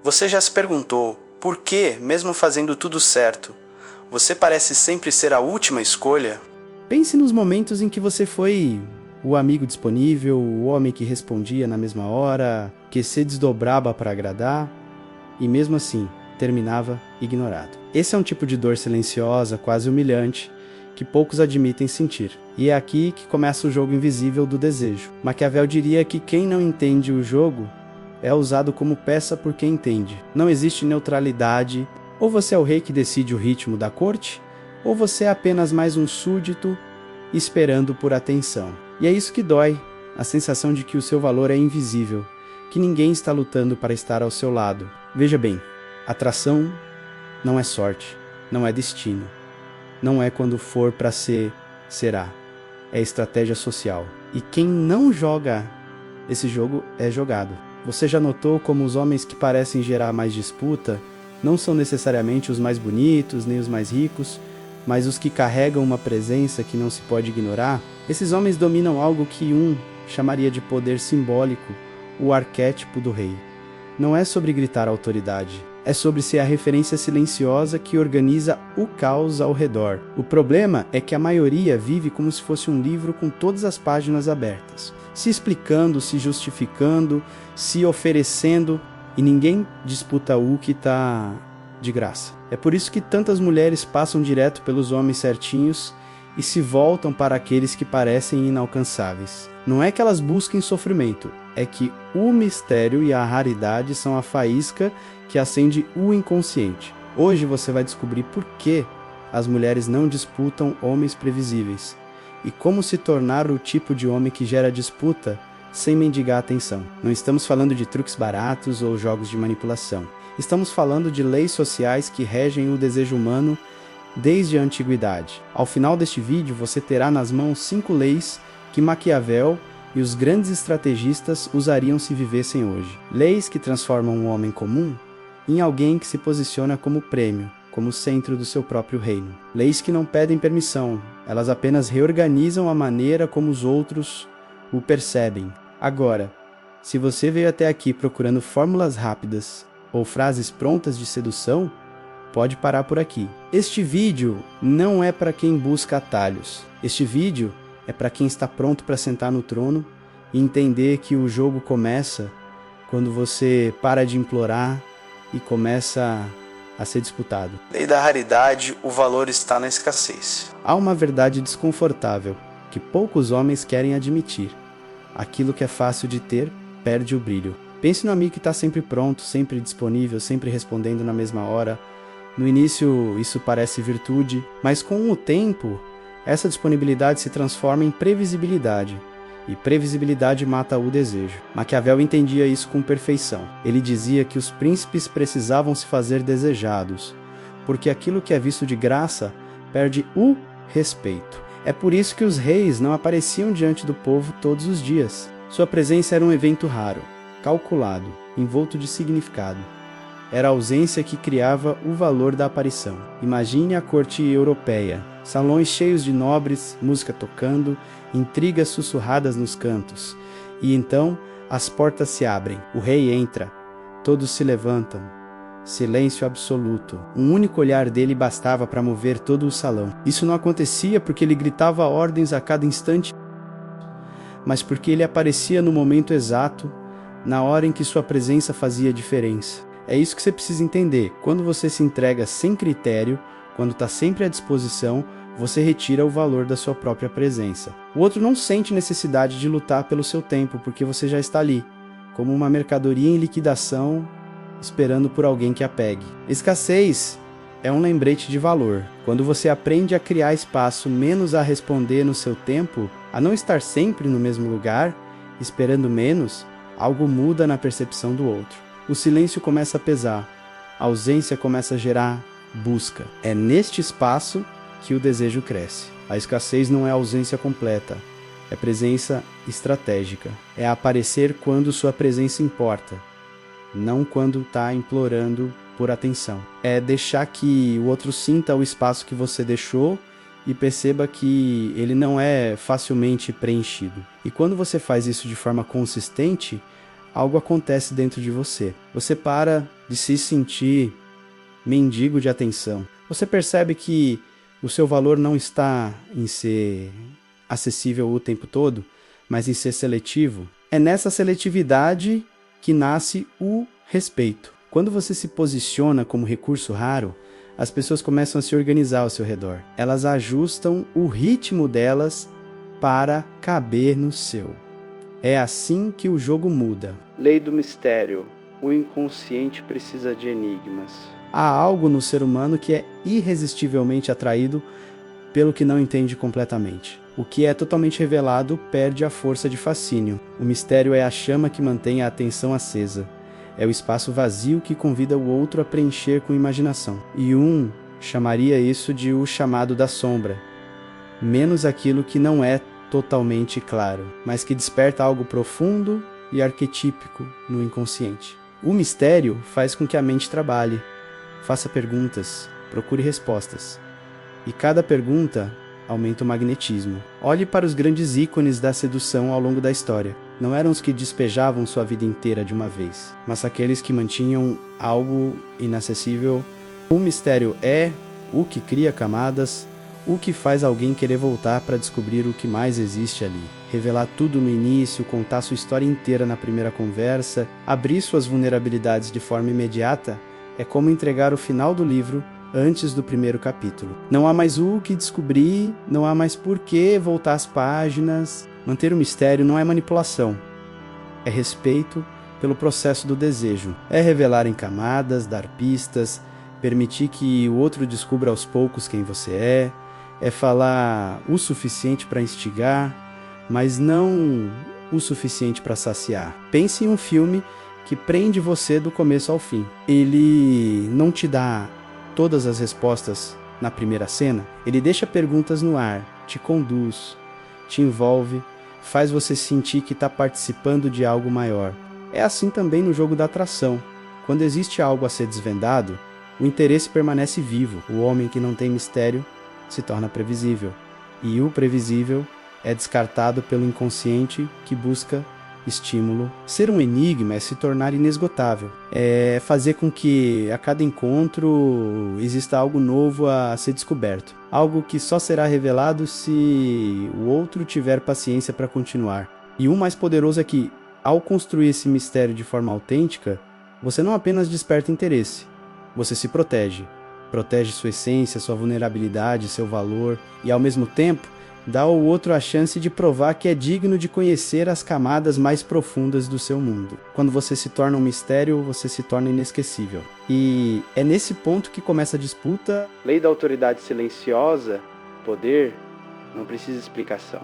Você já se perguntou por que, mesmo fazendo tudo certo, você parece sempre ser a última escolha? Pense nos momentos em que você foi o amigo disponível, o homem que respondia na mesma hora, que se desdobrava para agradar e mesmo assim terminava ignorado. Esse é um tipo de dor silenciosa, quase humilhante, que poucos admitem sentir. E é aqui que começa o jogo invisível do desejo. Maquiavel diria que quem não entende o jogo é usado como peça por quem entende. Não existe neutralidade. Ou você é o rei que decide o ritmo da corte, ou você é apenas mais um súdito esperando por atenção. E é isso que dói, a sensação de que o seu valor é invisível, que ninguém está lutando para estar ao seu lado. Veja bem, atração não é sorte, não é destino. Não é quando for para ser, será. É estratégia social. E quem não joga esse jogo é jogado. Você já notou como os homens que parecem gerar mais disputa não são necessariamente os mais bonitos, nem os mais ricos, mas os que carregam uma presença que não se pode ignorar? Esses homens dominam algo que chamaria de poder simbólico, o arquétipo do rei. Não é sobre gritar autoridade, é sobre ser a referência silenciosa que organiza o caos ao redor. O problema é que a maioria vive como se fosse um livro com todas as páginas abertas, se explicando, se justificando, se oferecendo, e ninguém disputa o que está de graça. É por isso que tantas mulheres passam direto pelos homens certinhos e se voltam para aqueles que parecem inalcançáveis. Não é que elas busquem sofrimento, é que o mistério e a raridade são a faísca que acende o inconsciente. Hoje você vai descobrir por que as mulheres não disputam homens previsíveis e como se tornar o tipo de homem que gera disputa sem mendigar atenção. Não estamos falando de truques baratos ou jogos de manipulação. Estamos falando de leis sociais que regem o desejo humano desde a antiguidade. Ao final deste vídeo, você terá nas mãos 5 leis que Maquiavel e os grandes estrategistas usariam se vivessem hoje. Leis que transformam um homem comum em alguém que se posiciona como prêmio, como centro do seu próprio reino. Leis que não pedem permissão, elas apenas reorganizam a maneira como os outros o percebem. Agora, se você veio até aqui procurando fórmulas rápidas ou frases prontas de sedução, pode parar por aqui. Este vídeo não é para quem busca atalhos. Este vídeo é para quem está pronto para sentar no trono e entender que o jogo começa quando você para de implorar e começa a ser disputado. Lei da raridade, o valor está na escassez. Há uma verdade desconfortável que poucos homens querem admitir. Aquilo que é fácil de ter perde o brilho. Pense no amigo que está sempre pronto, sempre disponível, sempre respondendo na mesma hora. No início isso parece virtude, mas com o tempo essa disponibilidade se transforma em previsibilidade. E previsibilidade mata o desejo. Maquiavel entendia isso com perfeição. Ele dizia que os príncipes precisavam se fazer desejados, porque aquilo que é visto de graça perde o respeito. É por isso que os reis não apareciam diante do povo todos os dias. Sua presença era um evento raro, calculado, envolto de significado. Era a ausência que criava o valor da aparição. Imagine a corte europeia, salões cheios de nobres, música tocando, intrigas sussurradas nos cantos. E então as portas se abrem, o rei entra, todos se levantam. Silêncio absoluto. Um único olhar dele bastava para mover todo o salão. Isso não acontecia porque ele gritava ordens a cada instante, mas porque ele aparecia no momento exato, na hora em que sua presença fazia diferença. É isso que você precisa entender. Quando você se entrega sem critério, quando está sempre à disposição, você retira o valor da sua própria presença. O outro não sente necessidade de lutar pelo seu tempo, porque você já está ali, como uma mercadoria em liquidação, esperando por alguém que a pegue. Escassez é um lembrete de valor. Quando você aprende a criar espaço, menos a responder no seu tempo, a não estar sempre no mesmo lugar, esperando menos, algo muda na percepção do outro. O silêncio começa a pesar, a ausência começa a gerar busca. É neste espaço que o desejo cresce. A escassez não é ausência completa, é presença estratégica. É aparecer quando sua presença importa, não quando está implorando por atenção. É deixar que o outro sinta o espaço que você deixou e perceba que ele não é facilmente preenchido. E quando você faz isso de forma consistente, algo acontece dentro de você. Você para de se sentir mendigo de atenção. Você percebe que o seu valor não está em ser acessível o tempo todo, mas em ser seletivo. É nessa seletividade que nasce o respeito. Quando você se posiciona como recurso raro, as pessoas começam a se organizar ao seu redor. Elas ajustam o ritmo delas para caber no seu. É assim que o jogo muda. Lei do mistério. O inconsciente precisa de enigmas. Há algo no ser humano que é irresistivelmente atraído pelo que não entende completamente. O que é totalmente revelado perde a força de fascínio. O mistério é a chama que mantém a atenção acesa. É o espaço vazio que convida o outro a preencher com imaginação. Jung chamaria isso de o chamado da sombra. Menos aquilo que não é totalmente claro, mas que desperta algo profundo e arquetípico no inconsciente. O mistério faz com que a mente trabalhe. Faça perguntas, procure respostas. E cada pergunta aumenta o magnetismo. Olhe para os grandes ícones da sedução ao longo da história. Não eram os que despejavam sua vida inteira de uma vez, mas aqueles que mantinham algo inacessível. O mistério é o que cria camadas, o que faz alguém querer voltar para descobrir o que mais existe ali. Revelar tudo no início, contar sua história inteira na primeira conversa, abrir suas vulnerabilidades de forma imediata, é como entregar o final do livro antes do primeiro capítulo. Não há mais o que descobrir, não há mais por que voltar às páginas. Manter o mistério não é manipulação, é respeito pelo processo do desejo. É revelar em camadas, dar pistas, permitir que o outro descubra aos poucos quem você é falar o suficiente para instigar, mas não o suficiente para saciar. Pense em um filme que prende você do começo ao fim. Ele não te dá todas as respostas na primeira cena, ele deixa perguntas no ar, te conduz, te envolve, faz você sentir que está participando de algo maior. É assim também no jogo da atração. Quando existe algo a ser desvendado, o interesse permanece vivo. O homem que não tem mistério se torna previsível, e o previsível é descartado pelo inconsciente que busca estímulo. Ser um enigma é se tornar inesgotável, é fazer com que a cada encontro exista algo novo a ser descoberto, algo que só será revelado se o outro tiver paciência para continuar. E o mais poderoso é que, ao construir esse mistério de forma autêntica, você não apenas desperta interesse, você se protege sua essência, sua vulnerabilidade, seu valor, e ao mesmo tempo dá ao outro a chance de provar que é digno de conhecer as camadas mais profundas do seu mundo. Quando você se torna um mistério, você se torna inesquecível. E é nesse ponto que começa a disputa. Lei da autoridade silenciosa, poder, não precisa explicação.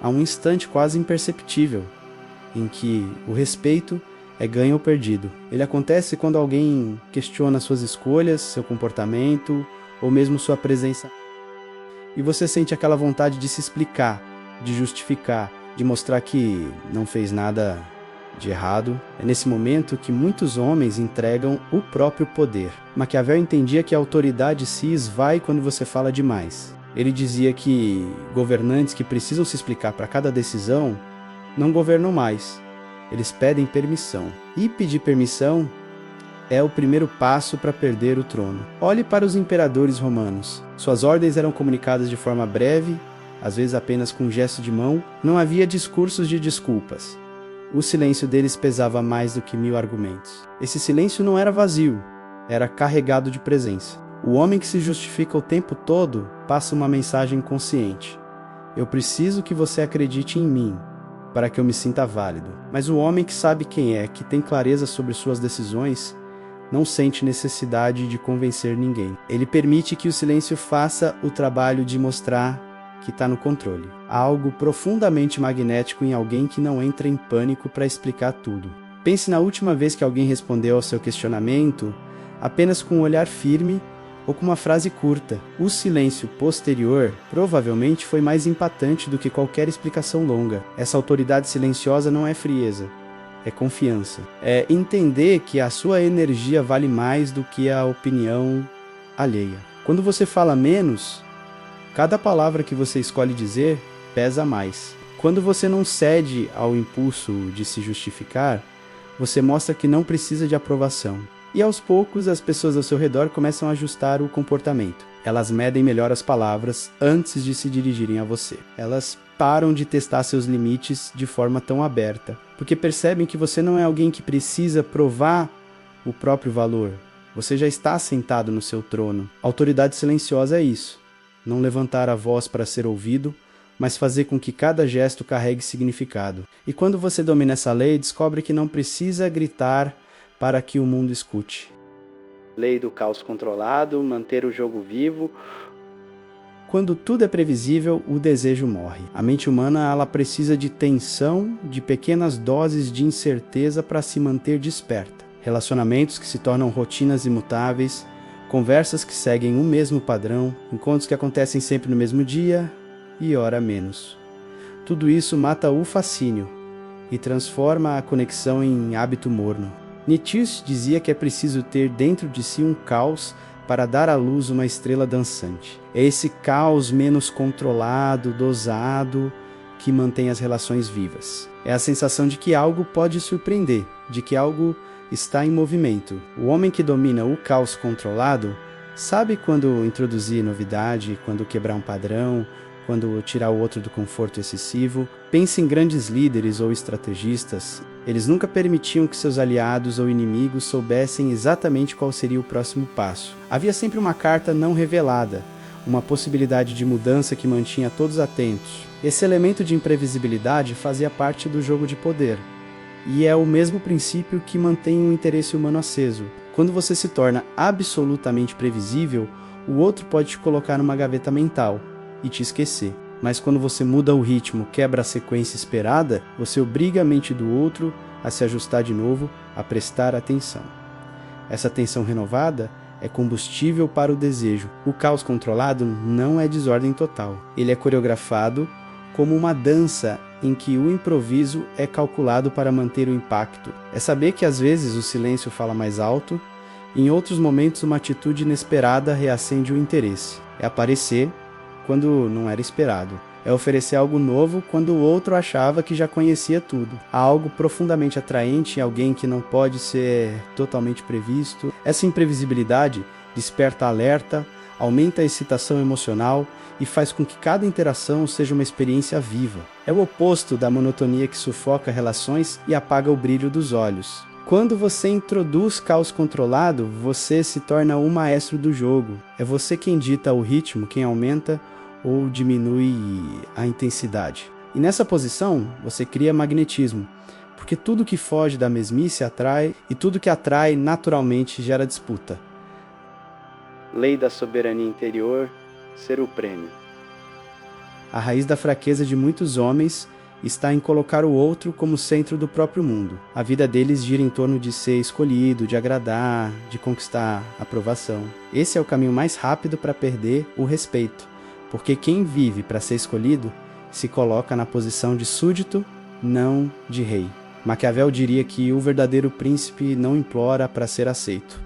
Há um instante quase imperceptível, em que o respeito é ganho ou perdido. Ele acontece quando alguém questiona suas escolhas, seu comportamento, ou mesmo sua presença. E você sente aquela vontade de se explicar, de justificar, de mostrar que não fez nada de errado. É nesse momento que muitos homens entregam o próprio poder. Maquiavel entendia que a autoridade se esvai quando você fala demais. Ele dizia que governantes que precisam se explicar para cada decisão não governam mais. Eles pedem permissão. E pedir permissão é o primeiro passo para perder o trono. Olhe para os imperadores romanos. Suas ordens eram comunicadas de forma breve, às vezes apenas com um gesto de mão. Não havia discursos de desculpas. O silêncio deles pesava mais do que 1000 argumentos. Esse silêncio não era vazio, era carregado de presença. O homem que se justifica o tempo todo passa uma mensagem consciente. Eu preciso que você acredite em mim, para que eu me sinta válido. Mas o homem que sabe quem é, que tem clareza sobre suas decisões, não sente necessidade de convencer ninguém. Ele permite que o silêncio faça o trabalho de mostrar que está no controle. Há algo profundamente magnético em alguém que não entra em pânico para explicar tudo. Pense na última vez que alguém respondeu ao seu questionamento apenas com um olhar firme ou com uma frase curta. O silêncio posterior provavelmente foi mais impactante do que qualquer explicação longa. Essa autoridade silenciosa não é frieza, é confiança. É entender que a sua energia vale mais do que a opinião alheia. Quando você fala menos, cada palavra que você escolhe dizer pesa mais. Quando você não cede ao impulso de se justificar, Você mostra que não precisa de aprovação. E aos poucos, as pessoas ao seu redor começam a ajustar o comportamento. Elas medem melhor as palavras antes de se dirigirem a você. Elas param de testar seus limites de forma tão aberta, porque percebem que você não é alguém que precisa provar o próprio valor. Você já está sentado no seu trono. Autoridade silenciosa é isso. Não levantar a voz para ser ouvido, mas fazer com que cada gesto carregue significado. E quando você domina essa lei, descobre que não precisa gritar para que o mundo escute. Lei do caos controlado, manter o jogo vivo. Quando tudo é previsível, o desejo morre. A mente humana ela precisa de tensão, de pequenas doses de incerteza para se manter desperta. Relacionamentos que se tornam rotinas imutáveis, conversas que seguem o mesmo padrão, encontros que acontecem sempre no mesmo dia e hora menos. Tudo isso mata o fascínio e transforma a conexão em hábito morno. Nietzsche dizia que é preciso ter dentro de si um caos para dar à luz uma estrela dançante. É esse caos menos controlado, dosado, que mantém as relações vivas. É a sensação de que algo pode surpreender, de que algo está em movimento. O homem que domina o caos controlado sabe quando introduzir novidade, quando quebrar um padrão, quando tirar o outro do conforto excessivo. Pense em grandes líderes ou estrategistas. Eles nunca permitiam que seus aliados ou inimigos soubessem exatamente qual seria o próximo passo. Havia sempre uma carta não revelada, uma possibilidade de mudança que mantinha todos atentos. Esse elemento de imprevisibilidade fazia parte do jogo de poder. E é o mesmo princípio que mantém o interesse humano aceso. Quando você se torna absolutamente previsível, o outro pode te colocar numa gaveta mental e te esquecer. Mas quando você muda o ritmo, quebra a sequência esperada, você obriga a mente do outro a se ajustar de novo, a prestar atenção. Essa atenção renovada é combustível para o desejo. O caos controlado não é desordem total. Ele é coreografado como uma dança em que o improviso é calculado para manter o impacto. É saber que às vezes o silêncio fala mais alto, e em outros momentos uma atitude inesperada reacende o interesse. É aparecer quando não era esperado. É oferecer algo novo quando o outro achava que já conhecia tudo. Há algo profundamente atraente em alguém que não pode ser totalmente previsto. Essa imprevisibilidade desperta alerta, aumenta a excitação emocional e faz com que cada interação seja uma experiência viva. É o oposto da monotonia que sufoca relações e apaga o brilho dos olhos. Quando você introduz caos controlado, você se torna o maestro do jogo. É você quem dita o ritmo, quem aumenta ou diminui a intensidade. E nessa posição, você cria magnetismo, porque tudo que foge da mesmice atrai, e tudo que atrai naturalmente gera disputa. Lei da soberania interior, ser o prêmio. A raiz da fraqueza de muitos homens está em colocar o outro como centro do próprio mundo. A vida deles gira em torno de ser escolhido, de agradar, de conquistar aprovação. Esse é o caminho mais rápido para perder o respeito, porque quem vive para ser escolhido se coloca na posição de súdito, não de rei. Maquiavel diria que o verdadeiro príncipe não implora para ser aceito.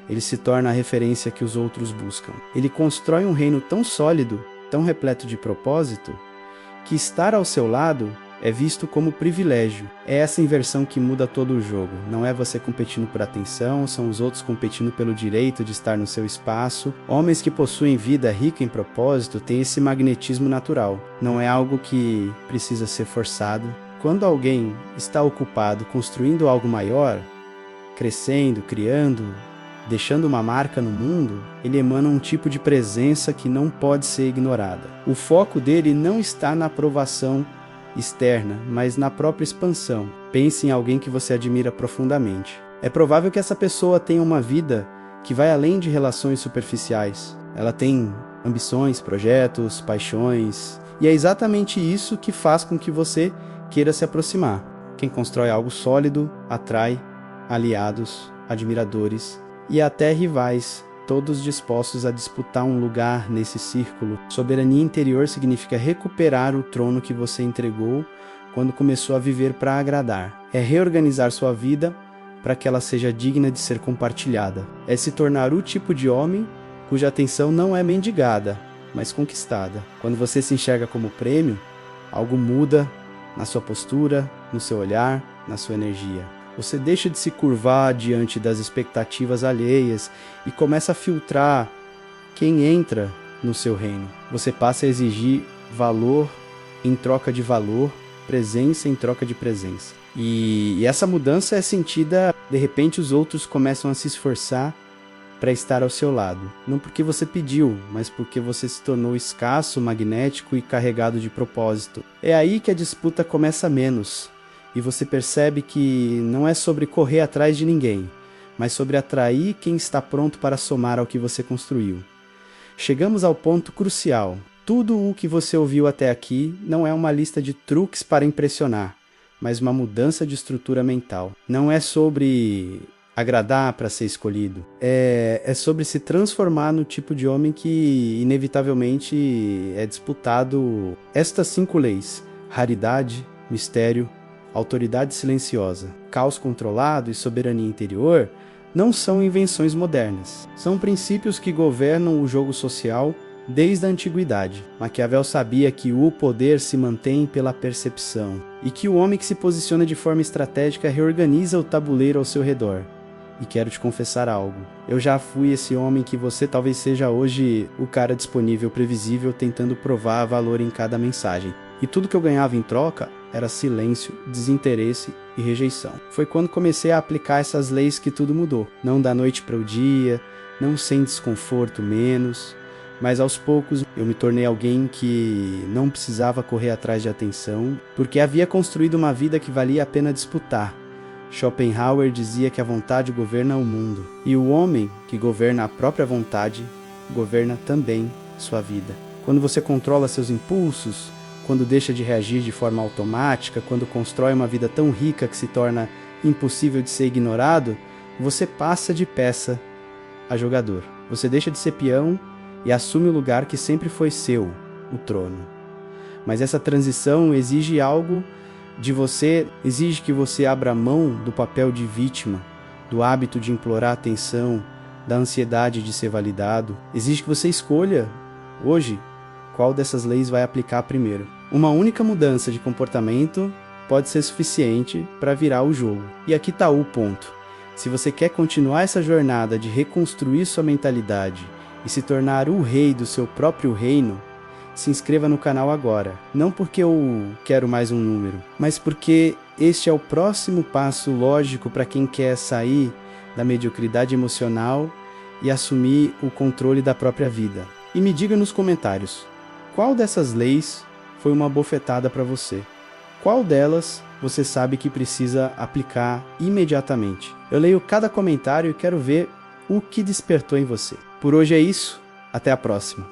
Ele se torna a referência que os outros buscam. Ele constrói um reino tão sólido, tão repleto de propósito, que estar ao seu lado é visto como privilégio. É essa inversão que muda todo o jogo. Não é você competindo por atenção, são os outros competindo pelo direito de estar no seu espaço. Homens que possuem vida rica em propósito têm esse magnetismo natural. Não é algo que precisa ser forçado. Quando alguém está ocupado construindo algo maior, crescendo, criando, deixando uma marca no mundo, ele emana um tipo de presença que não pode ser ignorada. O foco dele não está na aprovação externa, mas na própria expansão. Pense em alguém que você admira profundamente. É provável que essa pessoa tenha uma vida que vai além de relações superficiais. Ela tem ambições, projetos, paixões, e é exatamente isso que faz com que você queira se aproximar. Quem constrói algo sólido atrai aliados, admiradores e até rivais, todos dispostos a disputar um lugar nesse círculo. Soberania interior significa recuperar o trono que você entregou quando começou a viver para agradar. É reorganizar sua vida para que ela seja digna de ser compartilhada. É se tornar o tipo de homem cuja atenção não é mendigada, mas conquistada. Quando você se enxerga como prêmio, algo muda na sua postura, no seu olhar, na sua energia. Você deixa de se curvar diante das expectativas alheias e começa a filtrar quem entra no seu reino. Você passa a exigir valor em troca de valor, presença em troca de presença. E essa mudança é sentida, de repente os outros começam a se esforçar para estar ao seu lado. Não porque você pediu, mas porque você se tornou escasso, magnético e carregado de propósito. É aí que a disputa começa menos. E você percebe que não é sobre correr atrás de ninguém, mas sobre atrair quem está pronto para somar ao que você construiu. Chegamos ao ponto crucial. Tudo o que você ouviu até aqui não é uma lista de truques para impressionar, mas uma mudança de estrutura mental. Não é sobre agradar para ser escolhido. É sobre se transformar no tipo de homem que inevitavelmente é disputado. Estas 5 leis: raridade, mistério, autoridade silenciosa, caos controlado e soberania interior não são invenções modernas. São princípios que governam o jogo social desde a antiguidade. Maquiavel sabia que o poder se mantém pela percepção e que o homem que se posiciona de forma estratégica reorganiza o tabuleiro ao seu redor. E quero te confessar algo. Eu já fui esse homem que você talvez seja hoje, o cara disponível, previsível, tentando provar valor em cada mensagem. E tudo que eu ganhava em troca era silêncio, desinteresse e rejeição. Foi quando comecei a aplicar essas leis que tudo mudou. Não da noite para o dia, não sem desconforto menos, mas aos poucos eu me tornei alguém que não precisava correr atrás de atenção, porque havia construído uma vida que valia a pena disputar. Schopenhauer dizia que a vontade governa o mundo, e o homem que governa a própria vontade, governa também sua vida. Quando você controla seus impulsos, quando deixa de reagir de forma automática, quando constrói uma vida tão rica que se torna impossível de ser ignorado, você passa de peça a jogador. Você deixa de ser peão e assume o lugar que sempre foi seu, o trono. Mas essa transição exige algo de você, exige que você abra mão do papel de vítima, do hábito de implorar atenção, da ansiedade de ser validado. Exige que você escolha, hoje, qual dessas leis vai aplicar primeiro. Uma única mudança de comportamento pode ser suficiente para virar o jogo. E aqui está o ponto. Se você quer continuar essa jornada de reconstruir sua mentalidade e se tornar o rei do seu próprio reino, se inscreva no canal agora. Não porque eu quero mais um número, mas porque este é o próximo passo lógico para quem quer sair da mediocridade emocional e assumir o controle da própria vida. E me diga nos comentários, qual dessas leis foi uma bofetada para você? Qual delas você sabe que precisa aplicar imediatamente? Eu leio cada comentário e quero ver o que despertou em você. Por hoje é isso, até a próxima.